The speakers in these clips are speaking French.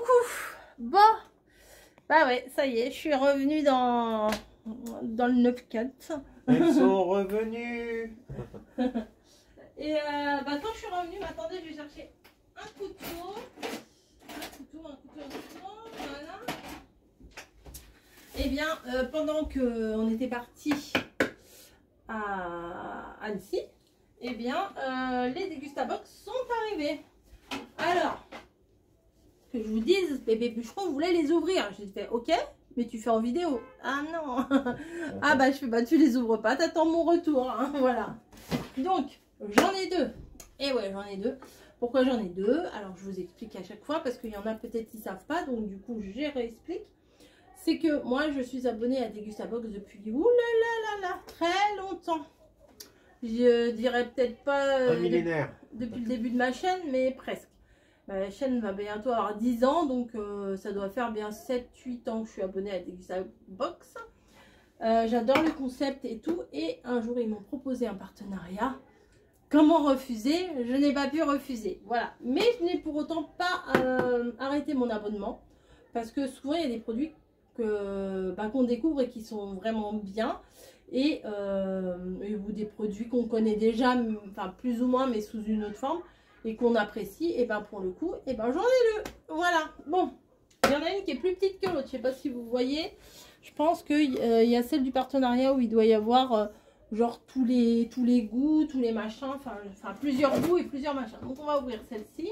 Coucou. Bon, bah ouais, ça y est, je suis revenue dans le 9-4. Elles sont revenues. Et bah quand je suis revenue, bah, attendez, je vais chercher un couteau. Voilà. Et bien, pendant qu'on était parti à Annecy, et bien, les Dégustabox sont arrivés. Alors, que je vous dise, bébé bûcheron voulait les ouvrir. J'ai fait ok, mais tu fais en vidéo. Ah non. Ah bah je fais bah tu les ouvres pas, t'attends mon retour. Hein, voilà. Donc j'en ai deux. Et ouais, j'en ai deux. Pourquoi j'en ai deux? Alors je vous explique à chaque fois parce qu'il y en a peut-être qui savent pas, donc du coup je réexplique. C'est que moi je suis abonnée à Dégustabox depuis très longtemps. Je dirais peut-être pas un millénaire. Depuis le début de ma chaîne, mais presque. La chaîne va bientôt avoir 10 ans, donc ça doit faire bien 7-8 ans que je suis abonnée à Dégustabox. J'adore le concept et tout, et un jour ils m'ont proposé un partenariat. Comment refuser? Je n'ai pas pu refuser, voilà. Mais je n'ai pour autant pas arrêté mon abonnement, parce que souvent il y a des produits qu'on découvre et qui sont vraiment bien, et ou des produits qu'on connaît déjà, enfin plus ou moins, mais sous une autre forme, et qu'on apprécie, et ben pour le coup, et ben j'en ai deux. Voilà. Bon, il y en a une qui est plus petite que l'autre, je sais pas si vous voyez. Je pense qu'il y a celle du partenariat où il doit y avoir genre tous les goûts, tous les machins, enfin plusieurs goûts et plusieurs machins. Donc on va ouvrir celle-ci.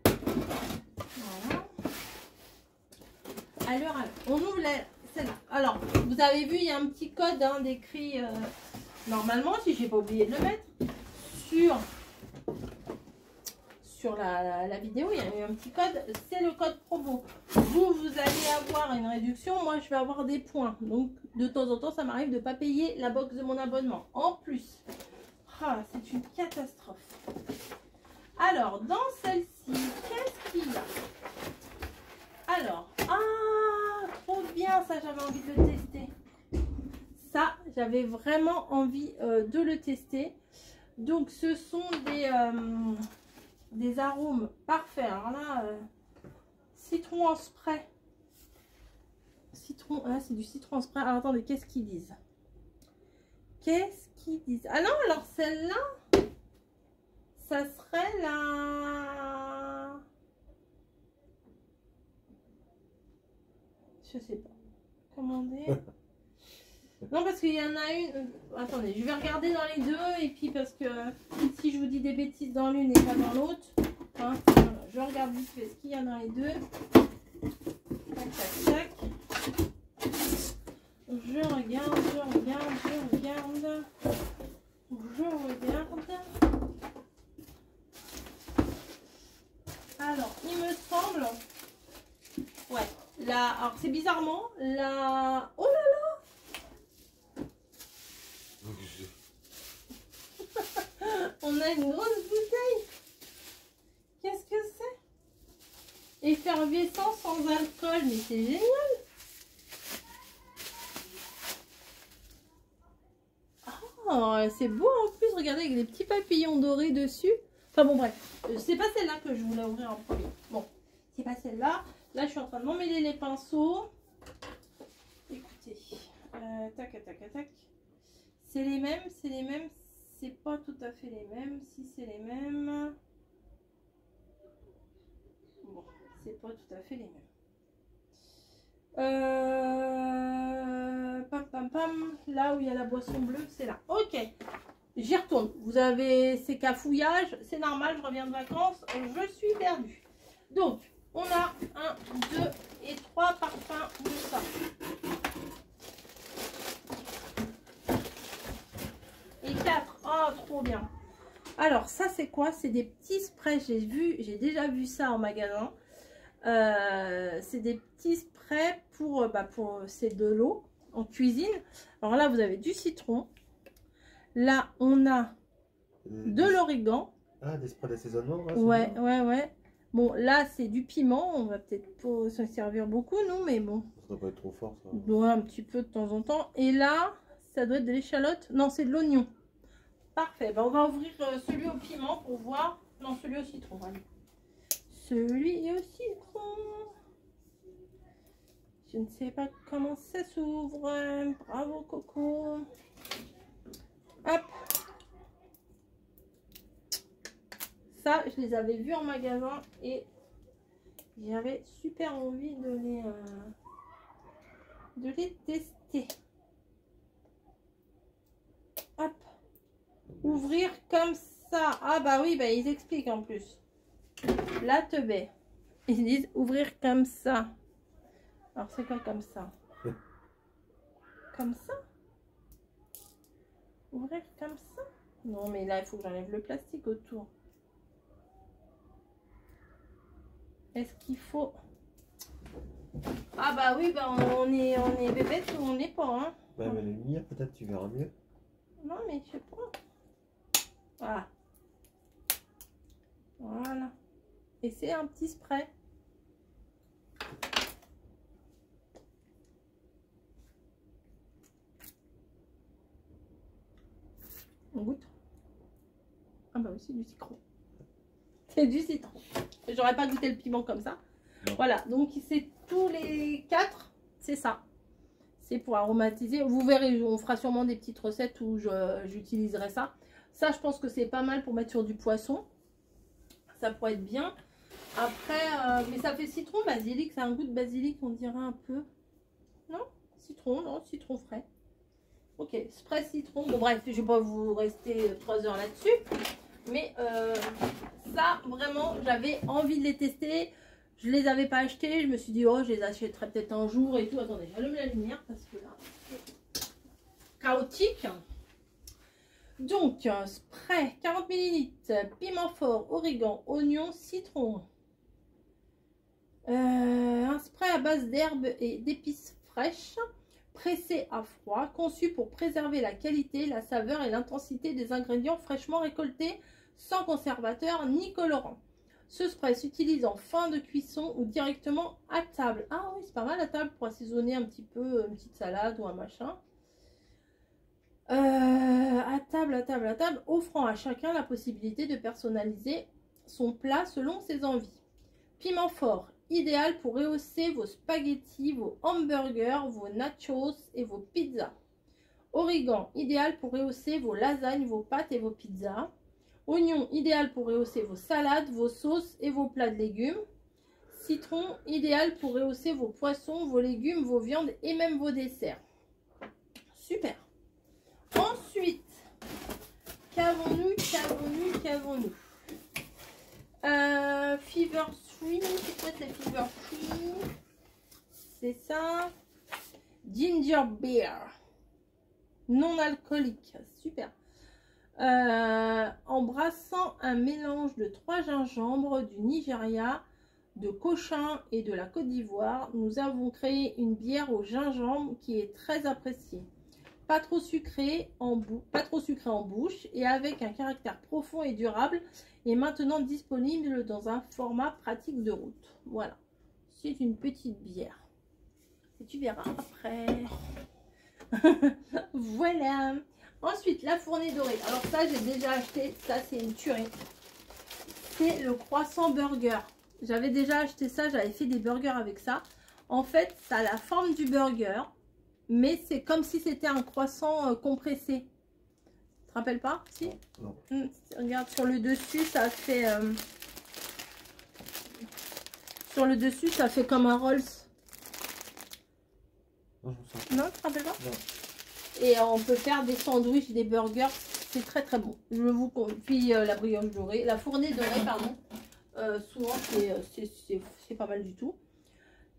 Voilà. Alors, on ouvre celle-là. Alors, vous avez vu, il y a un petit code hein, décrit normalement, si j'ai pas oublié de le mettre, sur la vidéo, il y a eu un petit code, c'est le code promo. Vous allez avoir une réduction, moi je vais avoir des points. Donc de temps en temps, ça m'arrive de ne pas payer la box de mon abonnement. En plus, c'est une catastrophe. Alors, dans celle-ci, qu'est-ce qu'il y a? Alors, trop bien, ça j'avais envie de le tester. Ça, j'avais vraiment envie de le tester. Donc ce sont des arômes parfaits. Alors là, citron en spray. Citron, là c'est du citron en spray. Alors attendez, qu'est-ce qu'ils disent? Qu'est-ce qu'ils disent? Ah non, alors celle-là, ça serait la... Je sais pas. Commander. Non, parce qu'il y en a une... Attendez, je vais regarder dans les deux. Et puis parce que si je vous dis des bêtises dans l'une et pas dans l'autre, hein, voilà, je regarde vite fait ce qu'il y a dans les deux. Tac, tac, tac. Je regarde. Alors, il me semble... Ouais, alors c'est bizarrement la... Oh là là! On a une grosse bouteille. Qu'est-ce que c'est? Effervescent sans alcool, mais c'est génial. Oh, c'est beau en plus, regardez avec des petits papillons dorés dessus. Enfin bon bref, c'est pas celle-là que je voulais ouvrir en premier. Bon, c'est pas celle-là. Là je suis en train de m'emmêler les pinceaux. Écoutez, tac. C'est les mêmes. C'est pas tout à fait les mêmes. Si c'est les mêmes. Bon, c'est pas tout à fait les mêmes. Pam. Là où il y a la boisson bleue, c'est là. Ok, j'y retourne. Vous avez ces cafouillages. C'est normal, je reviens de vacances. Je suis perdue. Donc, on a 1, 2 et 3 parfums de ça. Et 4. Oh, trop bien. Alors, ça, c'est quoi? C'est des petits sprays. J'ai déjà vu ça en magasin. C'est des petits sprays pour c'est de l'eau en cuisine. Alors là, vous avez du citron. Là, on a de l'origan. Ah, des sprays d'assaisonnement. Ouais. Bon, là, c'est du piment. On va peut-être pas s'en servir beaucoup, nous, mais bon. Ça doit pas être trop fort, ça. Ouais, un petit peu de temps en temps. Et là, ça doit être de l'échalote. Non, c'est de l'oignon. Parfait. Ben, on va ouvrir celui au piment pour voir. Non, celui au citron. Allez. celui au citron. Je ne sais pas comment ça s'ouvre. Bravo Coco. Hop. Ça, je les avais vus en magasin et j'avais super envie de les tester. Hop. Ouvrir comme ça. Ah bah oui, bah ils expliquent en plus. La teubée. Ils disent ouvrir comme ça. Alors c'est quoi comme ça? Comme ça? Ouvrir comme ça? Non mais là il faut que j'enlève le plastique autour. Est-ce qu'il faut... Ah bah oui, bah on est bébête ou on n'est pas, hein. Ouais, mais la lumière, peut-être tu verras mieux. Non, mais je sais pas. Voilà. Voilà. Et c'est un petit spray. On goûte. Ah bah oui, c'est du citron. C'est du citron. J'aurais pas goûté le piment comme ça. Non. Voilà, donc c'est tous les 4, c'est ça. C'est pour aromatiser. Vous verrez, on fera sûrement des petites recettes où j'utiliserai ça. Ça, je pense que c'est pas mal pour mettre sur du poisson. Ça pourrait être bien. Après, mais ça fait citron, basilic. Ça a un goût de basilic, on dirait un peu. Non? Citron, non, citron frais. Ok, spray citron. Bon, bref, je vais pas vous rester 3 heures là-dessus. Mais ça, vraiment, j'avais envie de les tester. Je les avais pas achetés. Je me suis dit, oh, je les achèterai peut-être un jour et tout. Attendez, j'allume la lumière parce que là, c'est chaotique. Donc, spray 40 ml, piment fort, origan, oignon, citron. Un spray à base d'herbes et d'épices fraîches, pressé à froid, conçu pour préserver la qualité, la saveur et l'intensité des ingrédients fraîchement récoltés, sans conservateur ni colorant. Ce spray s'utilise en fin de cuisson ou directement à table. Ah oui, c'est pas mal à table pour assaisonner un petit peu une petite salade ou un machin. À table, offrant à chacun la possibilité de personnaliser son plat selon ses envies. Piment fort, idéal pour rehausser vos spaghettis, vos hamburgers, vos nachos et vos pizzas. Origan, idéal pour rehausser vos lasagnes, vos pâtes et vos pizzas. Oignon, idéal pour rehausser vos salades, vos sauces et vos plats de légumes. Citron, idéal pour rehausser vos poissons, vos légumes, vos viandes et même vos desserts. Super. Ensuite, qu'avons-nous? Fever Tree, c'est quoi cette Fever Tree? C'est ça. Ginger Beer. Non alcoolique. Super. Embrassant un mélange de 3 gingembres du Nigeria, de Cochin et de la Côte d'Ivoire, nous avons créé une bière au gingembre qui est très appréciée. Pas trop sucré en bouche et avec un caractère profond et durable, est maintenant disponible dans un format pratique de route. Voilà, c'est une petite bière. Et tu verras après. Voilà. Ensuite, la fournée dorée. Alors ça, j'ai déjà acheté. Ça, c'est une tuerie. C'est le croissant burger. J'avais déjà acheté ça. J'avais fait des burgers avec ça. En fait, ça a la forme du burger. Mais c'est comme si c'était un croissant compressé. Tu te rappelles pas? Si. Non. Regarde, sur le dessus, ça fait... sur le dessus, ça fait comme un Rolls. Non, je me sens... Non, tu te rappelles pas? Non. Et on peut faire des sandwichs, des burgers. C'est très très bon. Je vous puis la brioche dorée. La fournée dorée, pardon. Souvent, c'est pas mal du tout.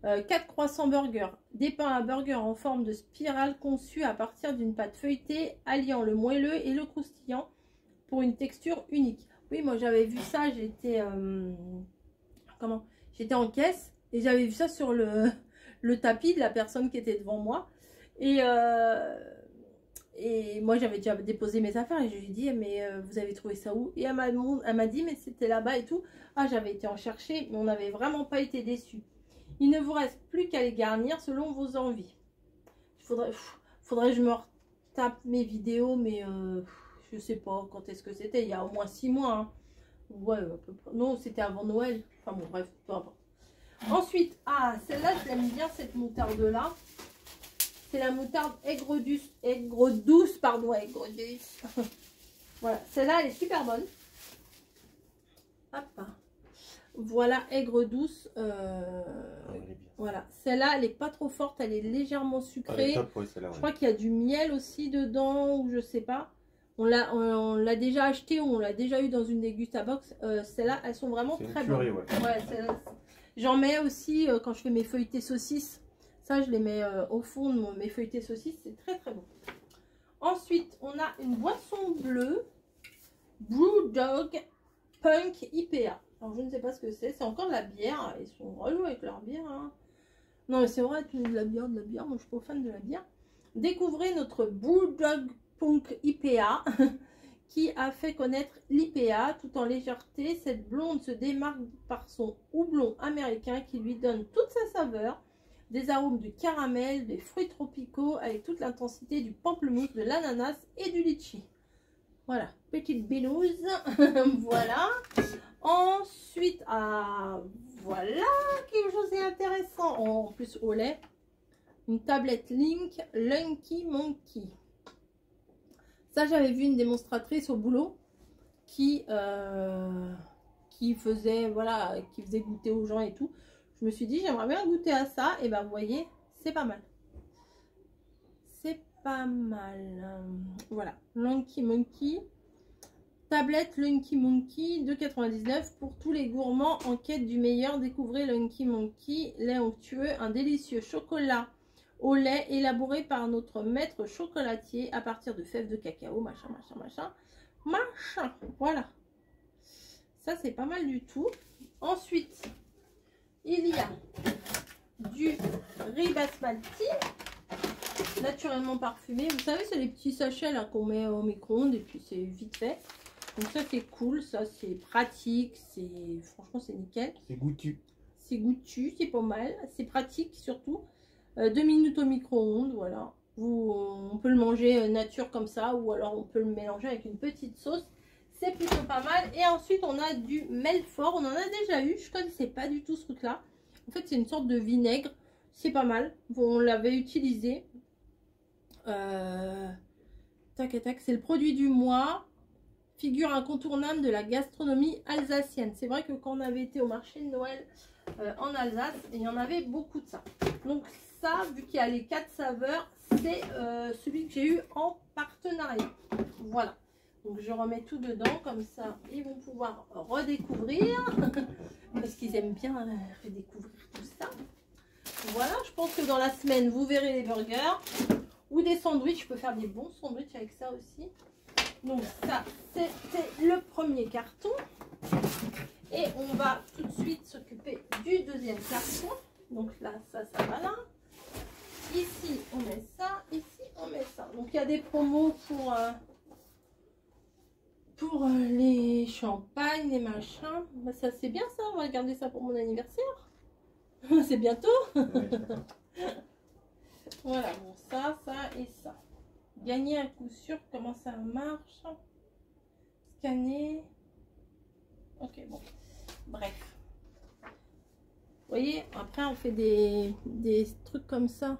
4 croissants burgers, des pains à burger en forme de spirale conçus à partir d'une pâte feuilletée alliant le moelleux et le croustillant pour une texture unique. Oui, moi j'avais vu ça, j'étais j'étais en caisse et j'avais vu ça sur le tapis de la personne qui était devant moi et moi j'avais déjà déposé mes affaires et je lui ai dit mais vous avez trouvé ça où? Et elle m'a dit mais c'était là-bas et tout. Ah, j'avais été en chercher mais on n'avait vraiment pas été déçus. Il ne vous reste plus qu'à les garnir selon vos envies. Faudrait que je me retape mes vidéos, mais je sais pas quand est-ce que c'était. Il y a au moins 6 mois. Hein. Ouais, à peu près. Non, c'était avant Noël. Enfin bon, bref, peu importe. Ensuite, ah, celle-là, je l'aime bien, cette moutarde-là. C'est la moutarde aigre douce, pardon, aigre douce. Voilà, celle-là, elle est super bonne. Hop. Voilà, aigre douce. Voilà, celle-là, elle n'est pas trop forte, elle est légèrement sucrée. Top, ouais, je crois qu'il y a du miel aussi dedans, ou je sais pas. On l'a déjà acheté, ou on l'a déjà eu dans une dégustabox. Celles-là, elles sont vraiment très bonnes. Ouais, j'en mets aussi quand je fais mes feuilletés saucisses. Ça, je les mets au fond de mes feuilletés saucisses. C'est très très bon. Ensuite, on a une boisson bleue. Brewdog Punk IPA. Alors, je ne sais pas ce que c'est. C'est encore de la bière. Ils sont relous avec leur bière. Hein. Non, mais c'est vrai, de la bière. Moi, je suis pas fan de la bière. Découvrez notre Brewdog Punk IPA qui a fait connaître l'IPA tout en légèreté. Cette blonde se démarque par son houblon américain qui lui donne toute sa saveur. Des arômes de caramel, des fruits tropicaux avec toute l'intensité du pamplemousse, de l'ananas et du litchi. Voilà, petite binouse. Voilà. Ensuite, voilà quelque chose d'intéressant. En plus au lait, une tablette Link Lunky Monkey. Ça, j'avais vu une démonstratrice au boulot qui faisait, voilà, qui faisait goûter aux gens et tout. Je me suis dit, j'aimerais bien goûter à ça. Et ben, vous voyez, c'est pas mal. C'est pas mal. Voilà, Lunky Monkey. Tablette Lunky Monkey, 2,99 pour tous les gourmands en quête du meilleur. Découvrez Lunky Monkey, lait onctueux, un délicieux chocolat au lait élaboré par notre maître chocolatier à partir de fèves de cacao, machin. Voilà. Ça, c'est pas mal du tout. Ensuite, il y a du riz basmati naturellement parfumé. Vous savez, c'est les petits sachets là qu'on met au micro-ondes et puis c'est vite fait. Donc ça, c'est cool. Ça, c'est pratique. Franchement, c'est nickel. C'est goûtu. C'est goûtu, c'est pas mal. C'est pratique surtout. 2 minutes au micro-ondes, voilà. On peut le manger nature comme ça ou alors on peut le mélanger avec une petite sauce. C'est plutôt pas mal. Et ensuite, on a du Melfort. On en a déjà eu. Je connaissais pas du tout ce truc-là. En fait, c'est une sorte de vinaigre. C'est pas mal. Bon, on l'avait utilisé. Tac, c'est le produit du mois. Figure incontournable de la gastronomie alsacienne. C'est vrai que quand on avait été au marché de Noël en Alsace, il y en avait beaucoup de ça. Donc ça, vu qu'il y a les 4 saveurs, c'est celui que j'ai eu en partenariat. Voilà. Donc je remets tout dedans, comme ça ils vont pouvoir redécouvrir. Parce qu'ils aiment bien redécouvrir tout ça. Voilà, je pense que dans la semaine, vous verrez les burgers ou des sandwichs. Je peux faire des bons sandwichs avec ça aussi. Donc ça, c'était le premier carton. Et on va tout de suite s'occuper du deuxième carton. Donc là, ça va là. Ici, on met ça. Ici, on met ça. Donc il y a des promos pour les champagnes, les machins. Bah, ça, c'est bien ça. On va garder ça pour mon anniversaire. C'est bientôt. Voilà, bon, ça et ça. Gagner à coup sûr, comment ça marche. Scanner. Ok, bon. Bref. Vous voyez, après on fait des trucs comme ça.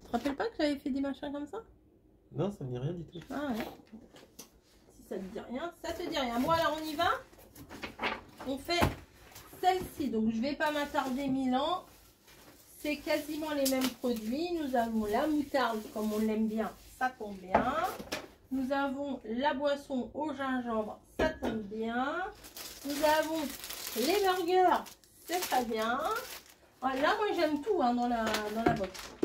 Tu te rappelles pas que j'avais fait des machins comme ça? Non, ça me dit rien du tout. Ah ouais. Si ça te dit rien, ça te dit rien. Bon, alors on y va. On fait celle-ci. Donc je vais pas m'attarder 1000 ans. C'est quasiment les mêmes produits. Nous avons la moutarde, comme on l'aime bien, ça tombe bien. Nous avons la boisson au gingembre, ça tombe bien. Nous avons les burgers, c'est très bien. Là, moi j'aime tout hein, dans la box.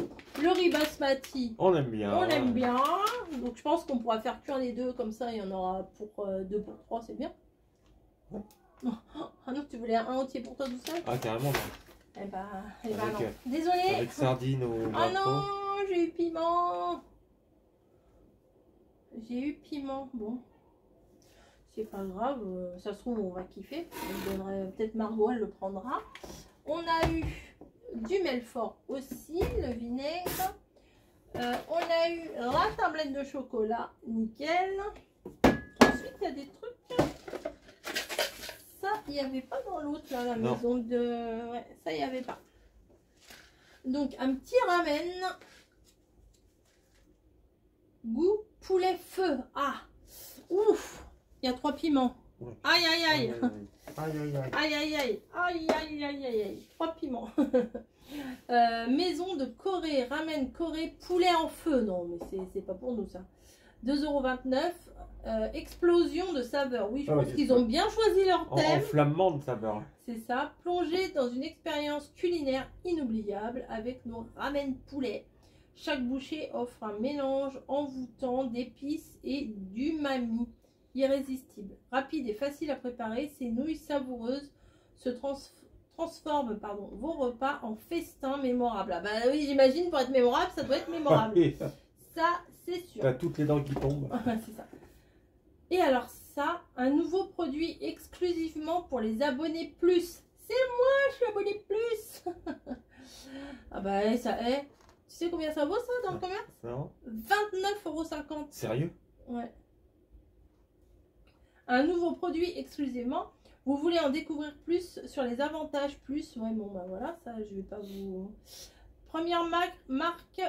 Le riz basmati, on aime bien. On l'aime bien. Donc je pense qu'on pourra faire cuire les deux, comme ça il y en aura pour 2 pour 3, c'est bien. Ouais. Ah non, tu voulais un entier pour toi tout seul? Ah, carrément, non. Eh ben non. Désolée. Avec sardines au oh non, j'ai eu piment. Bon. C'est pas grave. Ça se trouve, on va kiffer. Peut-être Margot, elle le prendra. On a eu du Melfort aussi, le vinaigre. On a eu la tablette de chocolat. Nickel. Ensuite, il y a des trucs. ça, il n'y avait pas dans l'autre, là, la Non. maison de... Ouais, ça, il n'y avait pas. Donc, un petit ramen. Goût poulet feu. Ah, ouf, il y a 3 piments. Ouais. Aïe, aïe, aïe. Aïe, aïe, aïe. Aïe, aïe, aïe. Aïe, aïe, aïe, aïe, aïe. 3 piments. Maison de Corée, ramen Corée, poulet en feu. Non, mais c'est pas pour nous, ça. 2,29 €. Explosion de saveurs. Oui, je Ah pense ouais, qu'ils c'est ont ça. bien choisi leur thème. Enflammement de saveur. C'est ça, plonger dans une expérience culinaire inoubliable avec nos ramen poulet. Chaque bouchée offre un mélange envoûtant d'épices et d'umami irrésistible. Rapide et facile à préparer, ces nouilles savoureuses se transforment vos repas en festin mémorable. Ah bah oui, j'imagine, pour être mémorable, ça doit être mémorable. Ça, c'est sûr. T'as toutes les dents qui tombent. C'est ça. Et alors ça, un nouveau produit exclusivement pour les abonnés plus. C'est moi, je suis abonné plus. Ah bah ça est. Tu sais combien ça vaut ça dans le commerce? Non. 29,50 €. Sérieux? Ouais. Un nouveau produit exclusivement. Vous voulez en découvrir plus sur les avantages plus? Ouais, bon bah voilà, ça je vais pas vous... Première marque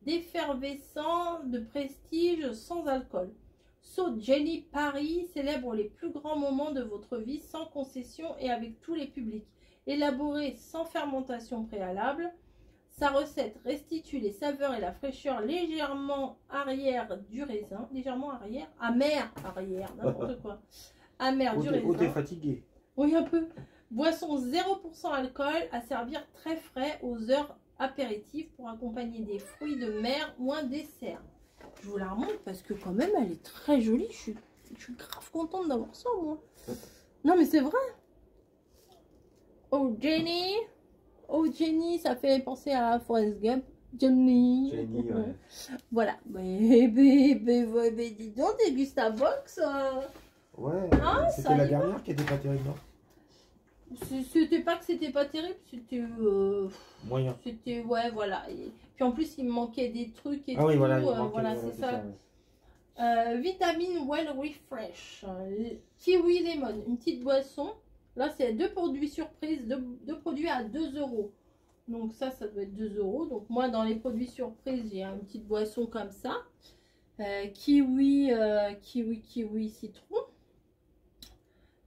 d'effervescent de prestige sans alcool. So Jelly Paris célèbre les plus grands moments de votre vie sans concession et avec tous les publics. Élaboré sans fermentation préalable, sa recette restitue les saveurs et la fraîcheur légèrement arrière du raisin. Légèrement arrière? Amère arrière, n'importe quoi. Amère du raisin. Oh, t'es fatigué. Oui, un peu. Boisson 0% alcool à servir très frais aux heures apéritives pour accompagner des fruits de mer ou un dessert. Je vous la remonte parce que quand même elle est très jolie. Je suis grave contente d'avoir ça moi. Non mais c'est vrai. Oh Jenny. Oh Jenny, ça fait penser à Forrest Gump. Jenny. Jenny, ouais. Voilà. Mais dis donc, déguste ta box. Ouais, Ah, ça c'était la y dernière qui était pas terrible, non? C'était pas que c'était pas terrible, c'était... Moyen. C'était, ouais, voilà. Et puis en plus, il me manquait des trucs et Ah tout. oui, voilà, il voilà, manquait, c'est c'est ça. ouais. Vitamine Well Refresh. Kiwi Lemon, une petite boisson. Là, c'est 2 produits surprises, 2 produits à 2 €. Donc ça doit être 2 €. Donc moi, dans les produits surprises, j'ai une petite boisson comme ça. Kiwi citron.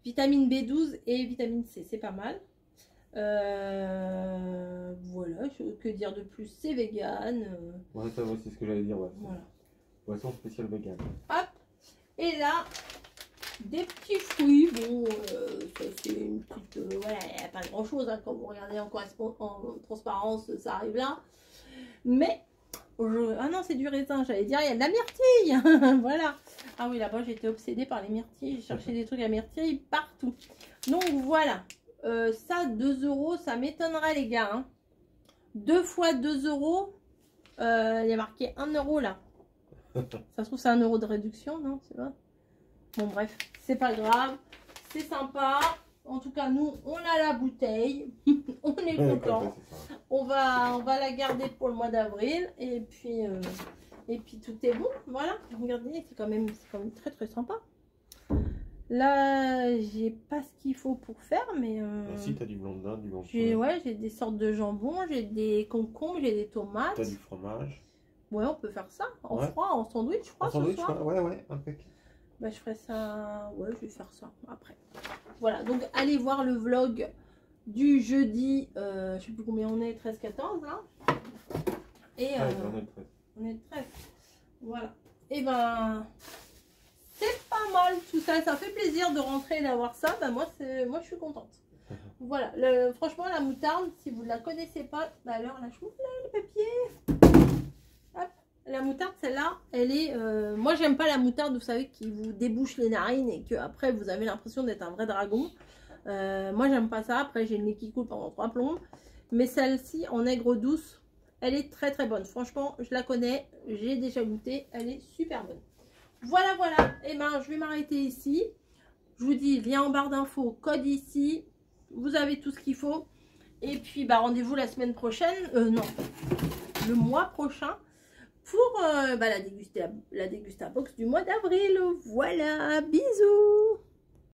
Vitamine B12 et vitamine C, c'est pas mal. Voilà, que dire de plus, c'est vegan. Ouais, ça c'est ce que j'allais dire, ouais. Voilà. Boisson spéciale vegan. Hop. Et là, des petits fruits. Bon, ça c'est une petite... voilà, il n'y a pas grand chose, hein, quand vous regardez en transparence, ça arrive là. Mais... Ah non, c'est du raisin, j'allais dire, il y a de la myrtille. Voilà. Ah oui, là-bas, j'étais obsédée par les myrtilles. J'ai cherché des trucs à myrtille partout. Donc, voilà. Ça, 2 €, ça m'étonnerait, les gars. Hein. 2 fois 2 €. Il y a marqué 1 € là. Ça se trouve, c'est 1 € de réduction, non? C'est pas. Bon, bref, c'est pas grave. C'est sympa. En tout cas, nous, on a la bouteille. On est content. On va la garder pour le mois d'avril. Et puis tout est bon. Voilà. Regardez, c'est quand même très très sympa. Là, j'ai pas ce qu'il faut pour faire, mais... Si, t'as du blanc de dinde, du blanc de j'ai des sortes de jambon, j'ai des concombres, j'ai des tomates. T'as du fromage. Ouais, on peut faire ça. En Ouais. froid, en sandwich, je crois, En sandwich, ce soir. ouais, impeccable. Bah, je ferai ça... Ouais, je vais faire ça après. Voilà, donc allez voir le vlog du jeudi, je sais plus combien on est, 13-14 là. Et Ouais, on est le 13. on est le 13. Voilà. Et ben, c'est pas mal tout ça. Ça fait plaisir de rentrer et d'avoir ça. Ben, moi, je suis contente. Voilà. Franchement, la moutarde, si vous ne la connaissez pas, bah alors là, je vous mets le papier. Hop. La moutarde, celle-là, elle est... moi, j'aime pas la moutarde, vous savez, qui vous débouche les narines et que après vous avez l'impression d'être un vrai dragon. Moi, j'aime pas ça. Après, j'ai le nez qui coule pendant 3 plombes. Mais celle-ci, en aigre douce, elle est très très bonne. Franchement, je la connais. J'ai déjà goûté. Elle est super bonne. Voilà, voilà. Et ben, je vais m'arrêter ici. Je vous dis, lien en barre d'infos, code ici. Vous avez tout ce qu'il faut. Et puis, bah, rendez-vous la semaine prochaine. Non, le mois prochain. Pour la dégustabox du mois d'avril. Voilà, bisous.